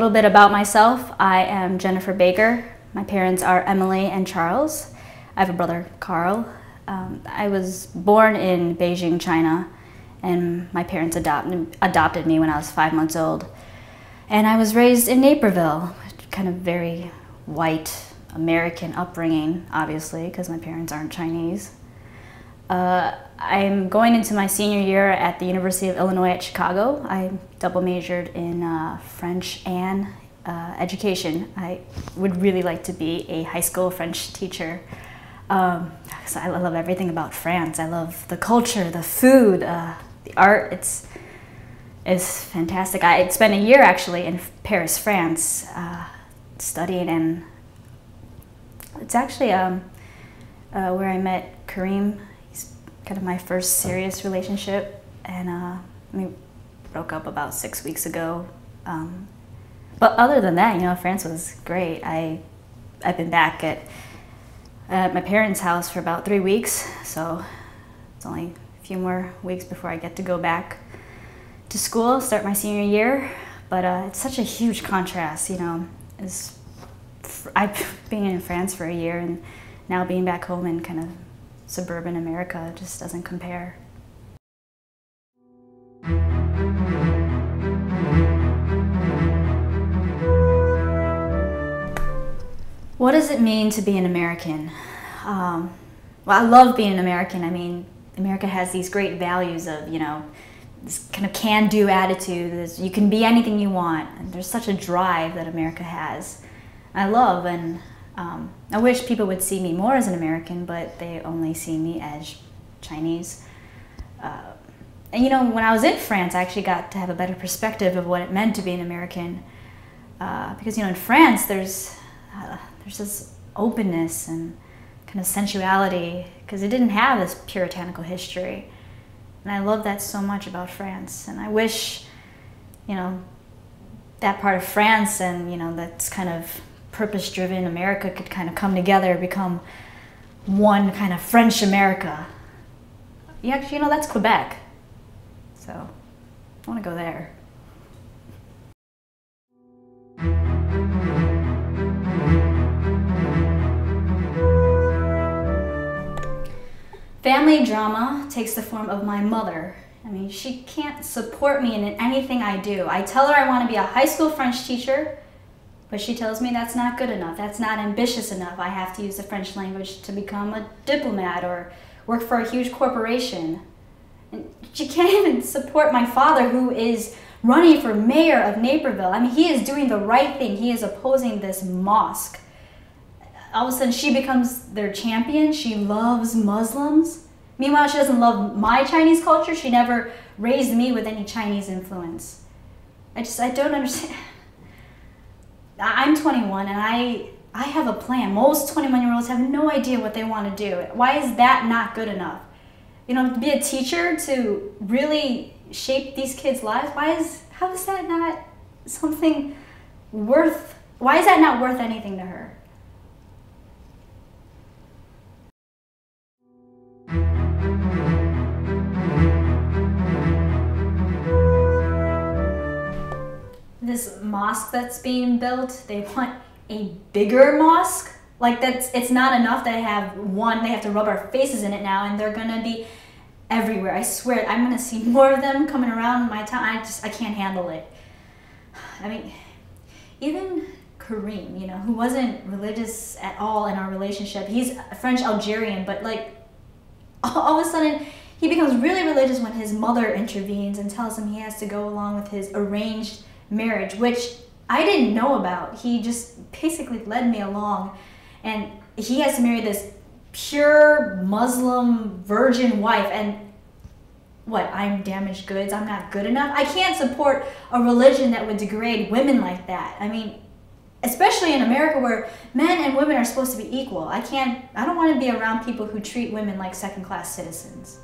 little bit about myself. I am Jennifer Baker. My parents are Emily and Charles. I have a brother, Carl. I was born in Beijing, China, and my parents adopted me when I was 5 months old. And I was raised in Naperville, kind of very white American upbringing, obviously, because my parents aren't Chinese. I'm going into my senior year at the University of Illinois at Chicago. I double majored in French and education. I would really like to be a high school French teacher. So I love everything about France. I love the culture, the food, the art. It's fantastic. I spent a year actually in Paris, France, studying, and it's actually where I met Kareem. He's kind of my first serious relationship, and we broke up about 6 weeks ago. But other than that, you know, France was great. I've been back at my parents' house for about 3 weeks, so it's only a few more weeks before I get to go back to school, start my senior year. But it's such a huge contrast, you know. I've been in France for a year, and now being back home in kind of suburban America just doesn't compare. What does it mean to be an American? Well, I love being an American. I mean, America has these great values of, you know, this kind of can-do attitude. You can be anything you want. And there's such a drive that America has. I love, and I wish people would see me more as an American, but they only see me as Chinese. And you know, when I was in France, I actually got to have a better perspective of what it meant to be an American. Because, you know, in France, there's this openness and kind of sensuality, because it didn't have this puritanical history. And I love that so much about France. And I wish, you know, that part of France and, you know, that's kind of purpose-driven America could kind of come together, become one kind of French America. You actually, you know, that's Quebec. So I want to go there. Family drama takes the form of my mother. I mean, she can't support me in anything I do. I tell her I want to be a high school French teacher, but she tells me that's not good enough. That's not ambitious enough. I have to use the French language to become a diplomat or work for a huge corporation. And she can't even support my father, who is running for mayor of Naperville. I mean, he is doing the right thing. He is opposing this mosque. All of a sudden, she becomes their champion. She loves Muslims. Meanwhile, she doesn't love my Chinese culture. She never raised me with any Chinese influence. I don't understand. I'm 21, and I have a plan. Most 21-year-olds have no idea what they want to do. Why is that not good enough? You know, to be a teacher, to really shape these kids' lives, how is that not something worth, why is that not worth anything to her? This mosque that's being built, they want a bigger mosque. Like, it's not enough that they have one, they have to rub our faces in it now, and they're gonna be everywhere. I swear, I'm gonna see more of them coming around my town. I can't handle it. I mean, even Kareem, you know, who wasn't religious at all in our relationship, he's French Algerian, but like, all of a sudden, he becomes really religious when his mother intervenes and tells him he has to go along with his arranged marriage, which I didn't know about. He just basically led me along, and he has to marry this pure Muslim virgin wife. And what, I'm damaged goods? I'm not good enough? I can't support a religion that would degrade women like that. I mean, especially in America, where men and women are supposed to be equal. I don't want to be around people who treat women like second-class citizens.